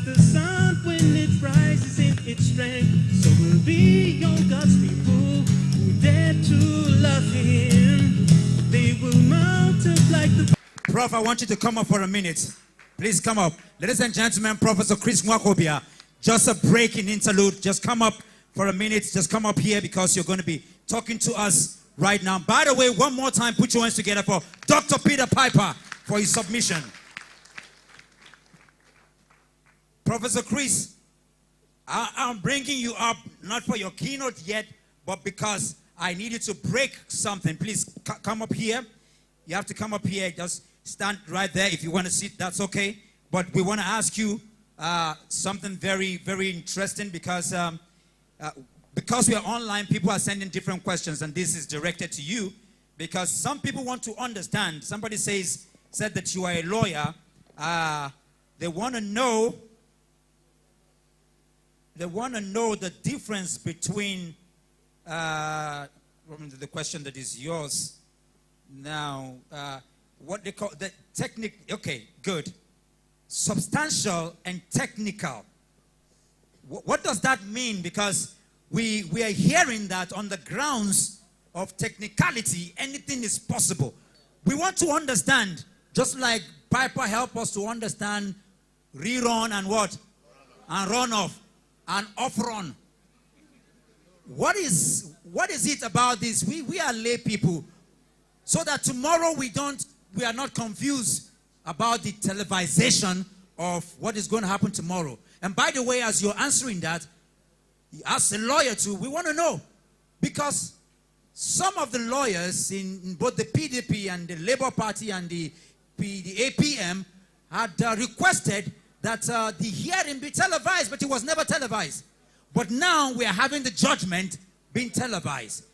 like the sun when it rises in its strength. So will be on God's people who dare to love him. They will mount up like the... Prof, I want you to come up for a minute. Please come up. Ladies and gentlemen, Professor Chris Nwakobia. Just a break in interlude. Just come up for a minute. Just come up here because you're going to be talking to us right now. By the way, one more time, put your hands together for Dr. Peter Piper for his submission. Professor Chris, I'm bringing you up not for your keynote yet, but because I need you to break something. Please come up here. You have to come up here. Just stand right there. If you want to sit, that's okay. But we want to ask you something very, very interesting because we are online, people are sending different questions, and this is directed to you because some people want to understand. Somebody said that you are a lawyer. They want to know the difference between the question that is yours now. What they call the technique. Okay, good. Substantial and technical. What does that mean? Because we are hearing that on the grounds of technicality, anything is possible. We want to understand, just like Piper helped us to understand rerun and what? And runoff and off-run. What is it about this? We are lay people, so that tomorrow we are not confused about the televisation of what is going to happen tomorrow. And by the way, as you're answering that, as a lawyer too, we want to know, because some of the lawyers in both the PDP and the Labour Party and the APM had requested that the hearing be televised, but it was never televised. But now we are having the judgment being televised.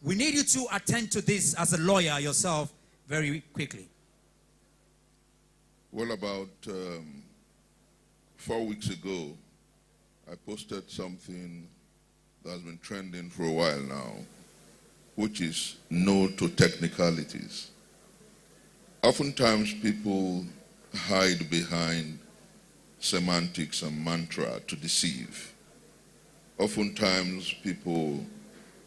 We need you to attend to this as a lawyer yourself very quickly. Well, about 4 weeks ago, I posted something that's been trending for a while now, which is no to technicalities. Oftentimes people hide behind semantics and mantra to deceive. Oftentimes people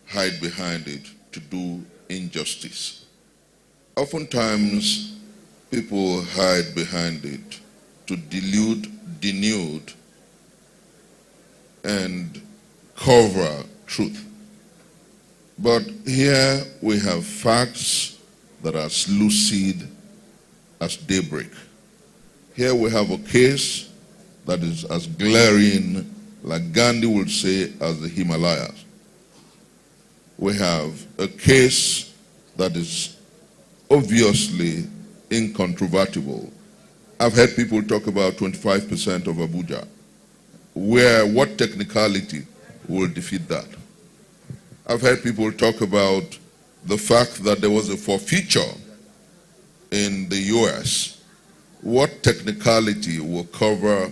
hide behind it to do injustice. Oftentimes people hide behind it to delude, denude, and cover truth. But here we have facts that are as lucid as daybreak. Here we have a case that is as glaring, like Gandhi would say, as the Himalayas. We have a case that is obviously incontrovertible. I've heard people talk about 25% of Abuja. What technicality will defeat that? I've heard people talk about the fact that there was a forfeiture in the US. What technicality will cover,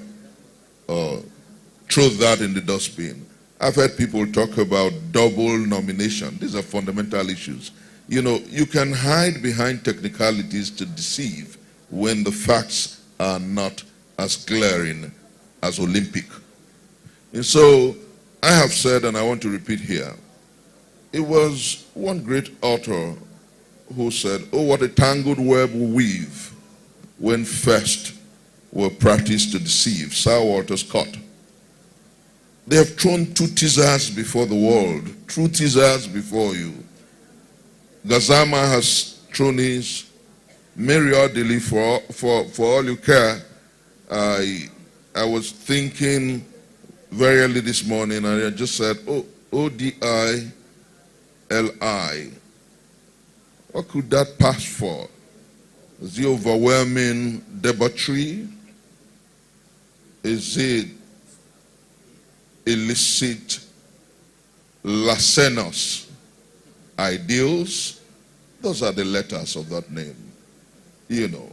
throw that in the dustbin? I've heard people talk about double nomination. These are fundamental issues. You know, you can hide behind technicalities to deceive when the facts are not as glaring as Olympic. And so I have said, and I want to repeat here, it was one great author who said, oh, what a tangled web we weave when first we're practiced to deceive. Sir Walter Scott. They have thrown two teasers before the world, true teasers before you. Gazama has thrown his. Mary Odili, for all you care. I was thinking very early this morning, and I just said, oh, ODILI. What could that pass for? Is it overwhelming debauchery? Is it illicit, lascivious ideals? Those are the letters of that name. You know,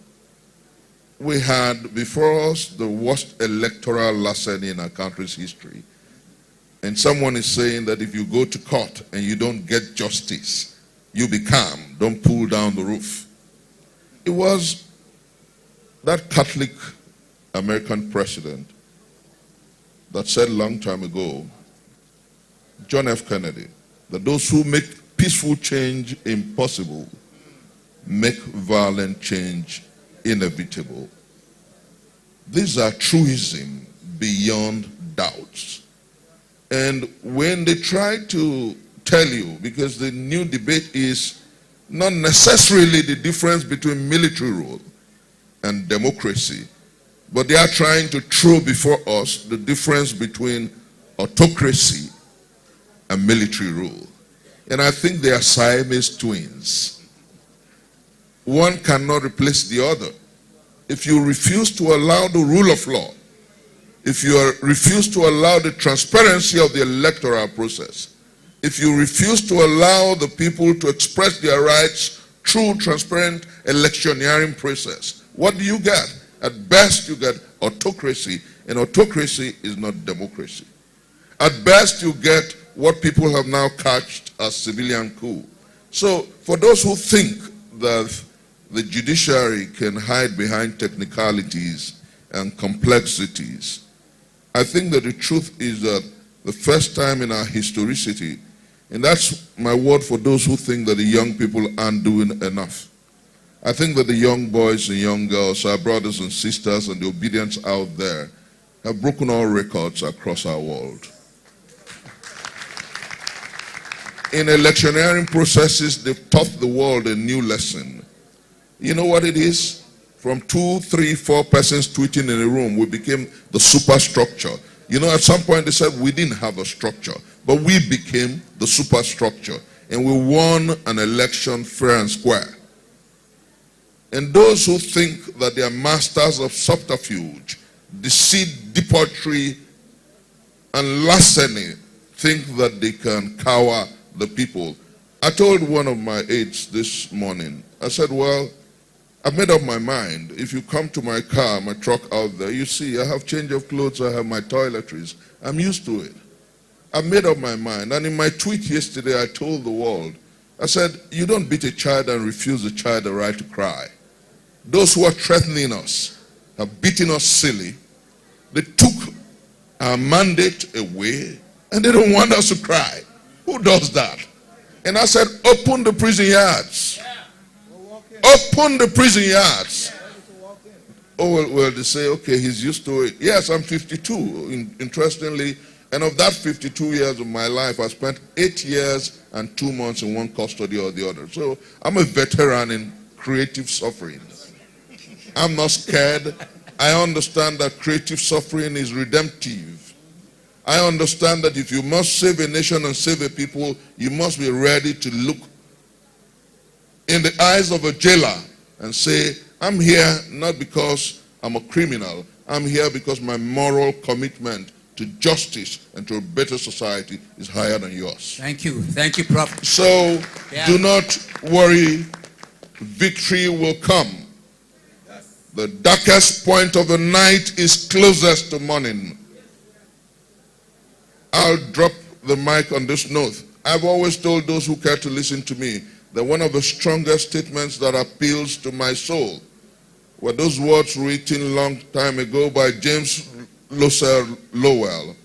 we had before us the worst electoral larceny in our country's history. And someone is saying that if you go to court and you don't get justice, you be calm, don't pull down the roof. It was that Catholic American president that said a long time ago, John F. Kennedy, that those who make peaceful change impossible make violent change inevitable. These are truisms beyond doubts. And when they try to tell you, because the new debate is not necessarily the difference between military rule and democracy, but they are trying to throw before us the difference between autocracy and military rule. And I think they are Siamese twins. One cannot replace the other. If you refuse to allow the rule of law, if you refuse to allow the transparency of the electoral process, if you refuse to allow the people to express their rights through transparent electioneering process, what do you get? At best, you get autocracy, and autocracy is not democracy. At best, you get what people have now couched as civilian coup. So, for those who think that the judiciary can hide behind technicalities and complexities, I think that the truth is that the first time in our historicity, and that's my word for those who think that the young people aren't doing enough. I think that the young boys and young girls, our brothers and sisters, and the obedience out there have broken all records across our world. In electioneering processes, they've taught the world a new lesson. You know what it is? From 2, 3, 4 persons tweeting in a room, we became the superstructure. You know, at some point they said we didn't have a structure, but we became the superstructure, and we won an election fair and square. And those who think that they are masters of subterfuge, deceit, debauchery, and larceny think that they can cower the people. I told one of my aides this morning, I said, well, I've made up my mind. If you come to my car, my truck out there, you see I have change of clothes, I have my toiletries. I'm used to it. I've made up my mind. And in my tweet yesterday, I told the world, I said, you don't beat a child and refuse a child the right to cry. Those who are threatening us have beaten us silly. They took our mandate away, and they don't want us to cry. Who does that? And I said, open the prison yards. Open the prison yards. Oh, well, they say, okay, he's used to it. Yes, I'm 52, interestingly. And of that 52 years of my life, I spent 8 years and 2 months in one custody or the other. So I'm a veteran in creative suffering. I'm not scared. I understand that creative suffering is redemptive. I understand that if you must save a nation and save a people, you must be ready to look in the eyes of a jailer and say, I'm here not because I'm a criminal. I'm here because my moral commitment to justice and to a better society is higher than yours. Thank you. Thank you, Prof. So do not worry. Victory will come. The darkest point of the night is closest to morning. I'll drop the mic on this note. I've always told those who care to listen to me that one of the strongest statements that appeals to my soul were those words written a long time ago by James Russell Lowell.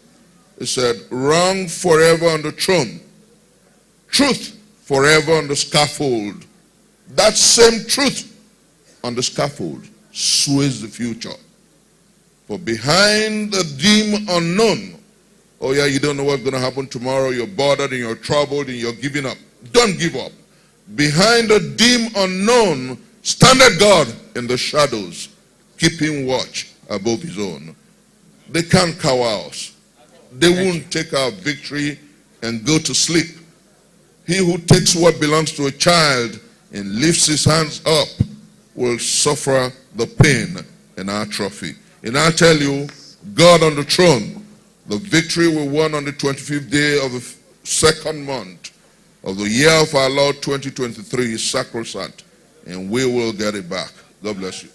He said, wrong forever on the throne, truth forever on the scaffold. That same truth on the scaffold sways the future. For behind the dim unknown, oh yeah, you don't know what's going to happen tomorrow, you're bothered and you're troubled and you're giving up. Don't give up. Behind the dim unknown standeth God in the shadows, keeping watch above his own. They can't cower us. They won't take our victory and go to sleep. He who takes what belongs to a child and lifts his hands up will suffer the pain in our trophy. And I tell you, God on the throne, the victory we won on the 25th day of the second month of the year of our Lord 2023 is sacrosanct, and we will get it back. God bless you.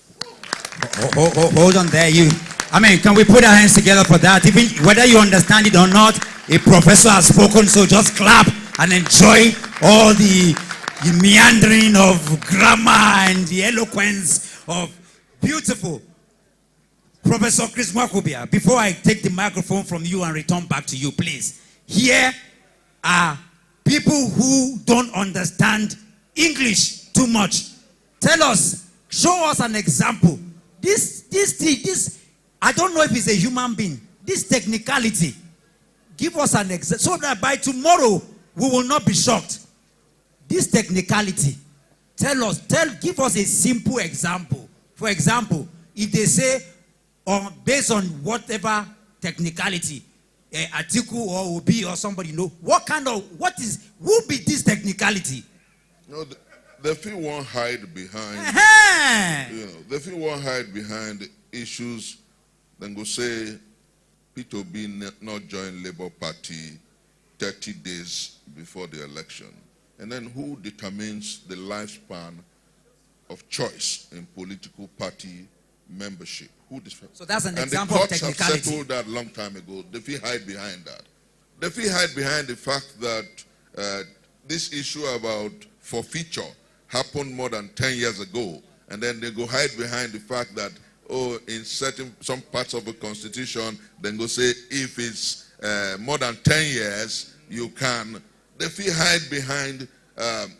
Hold on there, you. I mean, can we put our hands together for that? Even whether you understand it or not, a professor has spoken, so just clap and enjoy all the meandering of grammar and the eloquence of beautiful. Professor Chris Mwakubia, before I take the microphone from you and return back to you, please. Here are people who don't understand English too much. Tell us, show us an example. This, I don't know if it's a human being. This technicality, give us an example so that by tomorrow we will not be shocked. This technicality, give us a simple example. For example, if they say, based on whatever technicality, Atiku or Obi or somebody, who be this technicality? No, the few won't hide behind, the few won't hide behind issues, then go say, Peter Obi not join Labour Party 30 days before the election. And then who determines the lifespan of choice in political party membership? So that's an example of technicality. And the courts have settled that long time ago. They feel hide behind that. They feel hide behind the fact that this issue about forfeiture happened more than 10 years ago. And then they go hide behind the fact that, in some parts of the constitution, then go say, if it's more than 10 years, you can. They feel hide behind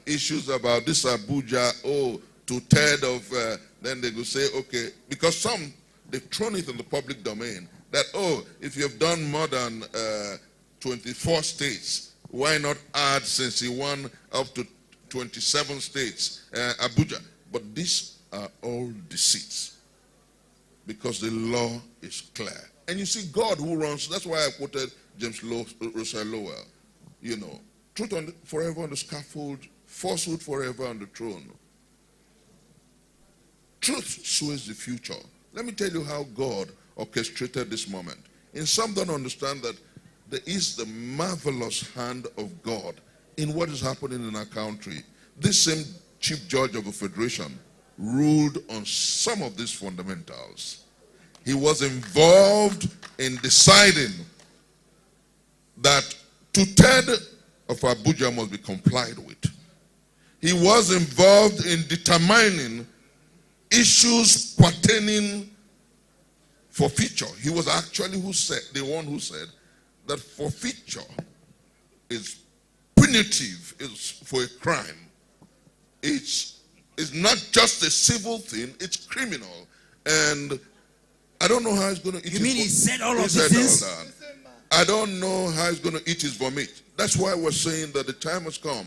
issues about this Abuja, 2/3 of, then they go say, okay, because some, they've thrown it in the public domain, that, if you've done more than 24 states, why not add, since he won, up to 27 states, Abuja? But these are all deceits, because the law is clear. And you see, God who runs, that's why I quoted James Russell Lowell, truth forever on the scaffold, falsehood forever on the throne. Truth sways the future. Let me tell you how God orchestrated this moment. And some don't understand that there is the marvelous hand of God in what is happening in our country. This same chief judge of the federation ruled on some of these fundamentals. He was involved in deciding that 2/3 of Abuja must be complied with. He was involved in determining issues pertaining forfeiture. He was actually the one who said that forfeiture is punitive, is for a crime. It's not just a civil thing, it's criminal. And I don't know how he's going to eat You mean he said all of these things? I don't know how he's going to eat his vomit. That's why we're saying that the time has come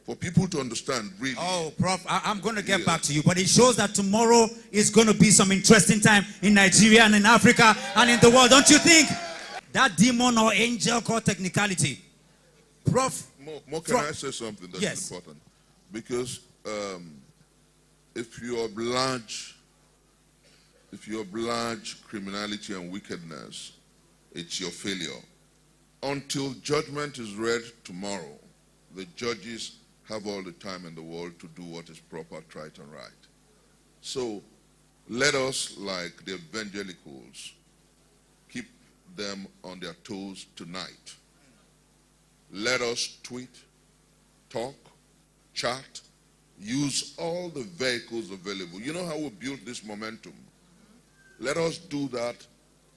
for people to understand, really. Oh, Prof, I'm going to get back to you, but it shows that tomorrow is going to be some interesting time in Nigeria and in Africa and in the world, don't you think? That demon or angel called technicality. Prof. More can I say something that's yes. important? Because if you oblige criminality and wickedness, it's your failure. Until judgment is read tomorrow, the judges have all the time in the world to do what is proper, right, and right. So let us, like the evangelicals, keep them on their toes tonight. Let us tweet, talk, chat, use all the vehicles available. You know how we build this momentum? Let us do that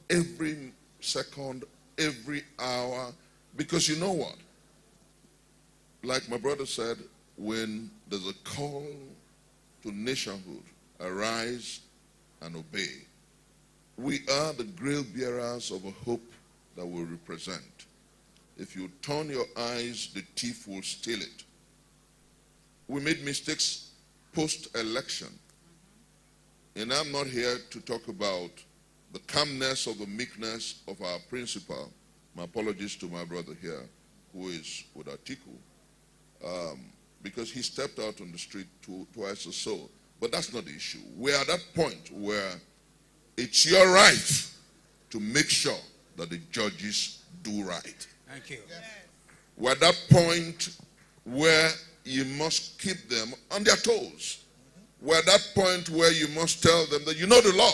every second, every hour, because you know what? Like my brother said, when there's a call to nationhood, arise and obey. We are the grail bearers of a hope that we represent. If you turn your eyes, the thief will steal it. We made mistakes post-election. And I'm not here to talk about the calmness or the meekness of our principal. My apologies to my brother here, who is with Atiku, because he stepped out on the street twice or so. But that's not the issue. We're at that point where it's your right to make sure that the judges do right. Thank you. We're at that point where you must keep them on their toes. We're at that point where you must tell them that you know the law.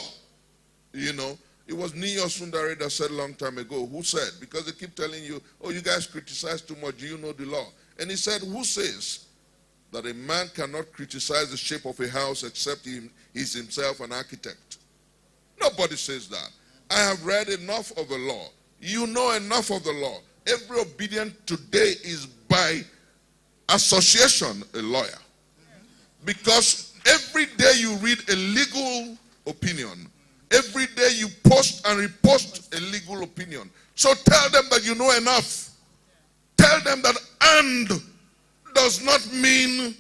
You know, it was Niyo Sundari that said a long time ago, who said, because they keep telling you, oh, you guys criticize too much, do you know the law? And he said, who says that a man cannot criticize the shape of a house except he is himself an architect? Nobody says that. I have read enough of the law. You know enough of the law. Every obedience today is by association a lawyer. Because every day you read a legal opinion. Every day you post and repost a legal opinion. So tell them that you know enough. Tell them that "and" does not mean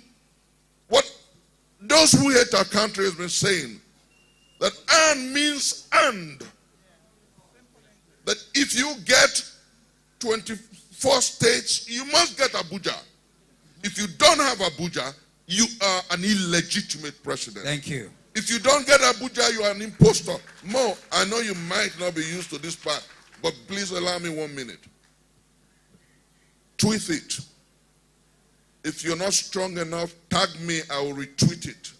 what those who hate our country has been saying. That "and" means "and." That if you get 24 states, you must get Abuja. If you don't have Abuja, you are an illegitimate president. Thank you. If you don't get Abuja, you are an impostor. Mo, I know you might not be used to this part, but please allow me 1 minute. Tweet it. If you're not strong enough, tag me, I will retweet it.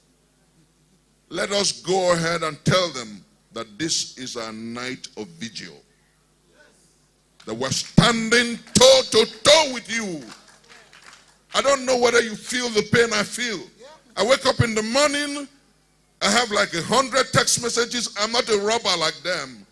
Let us go ahead and tell them that this is a night of vigil. That we're standing toe to toe with you. I don't know whether you feel the pain I feel. I wake up in the morning, I have like 100 text messages. I'm not a robber like them.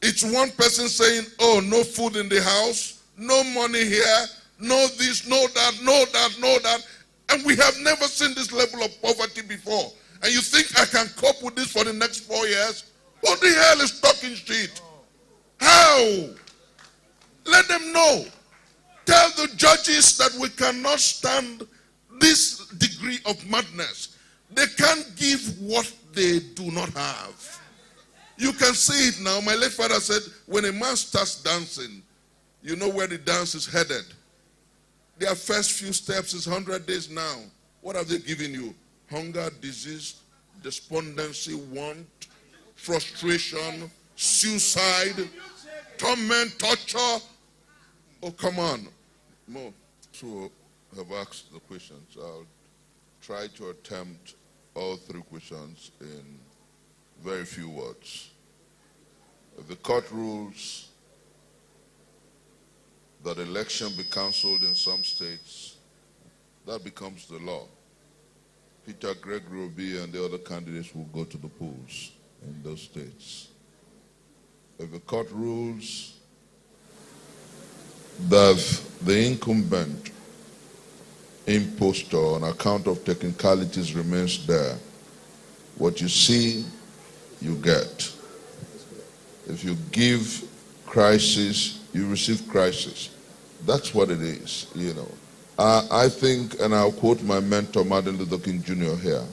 It's one person saying, "Oh, no food in the house, no money here, no this, no that, no that, no that." And we have never seen this level of poverty before. And you think I can cope with this for the next 4 years? What the hell is talking shit? How? Let them know. Tell the judges that we cannot stand this degree of madness. They can't give what they do not have. You can see it now. My late father said, when a man starts dancing, you know where the dance is headed. Their first few steps is 100 days now. What have they given you? Hunger, disease, despondency, want, frustration, suicide, torment, torture. Oh, come on. Mo, to have asked the questions, I'll try to attempt all 3 questions in very few words. If the court rules that election be cancelled in some states, that becomes the law. Peter Gregory Obi and the other candidates will go to the polls in those states. If the court rules that the incumbent impostor, on account of technicalities, remains there, what you see, you get. If you give crisis, you receive crisis. That's what it is, you know. I think, and I'll quote my mentor, Martin Luther King Jr. here,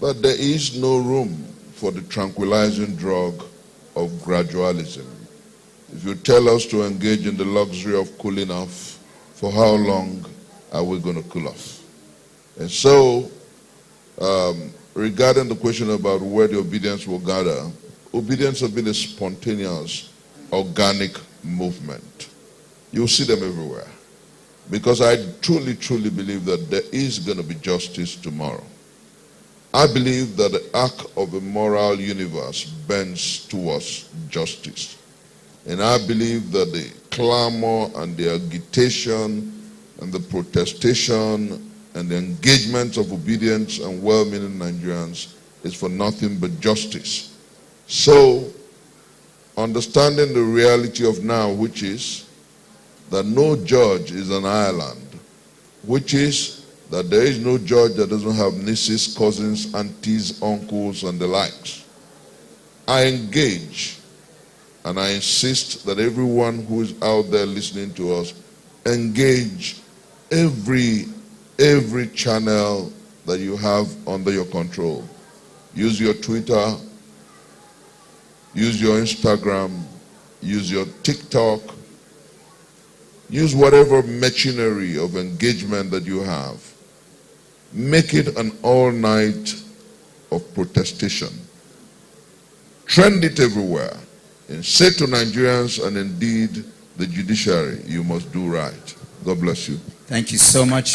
that there is no room for the tranquilizing drug of gradualism. If you tell us to engage in the luxury of cooling off, for how long are we going to cool off? And so, regarding the question about where the obedience will gather, obedience has been a spontaneous, organic movement. You'll see them everywhere. Because I truly, truly believe that there is going to be justice tomorrow. I believe that the arc of the moral universe bends towards justice. And I believe that the clamor and the agitation and the protestation and the engagement of obedience and well-meaning Nigerians is for nothing but justice. So, understanding the reality of now, which is that no judge is an island, which is that there is no judge that doesn't have nieces, cousins, aunties, uncles, and the likes. I engage and I insist that everyone who is out there listening to us engage every channel that you have under your control. Use your Twitter, use your Instagram, use your TikTok, use whatever machinery of engagement that you have. Make it an all-night of protestation. Trend it everywhere. And say to Nigerians and indeed the judiciary, you must do right. God bless you. Thank you so much.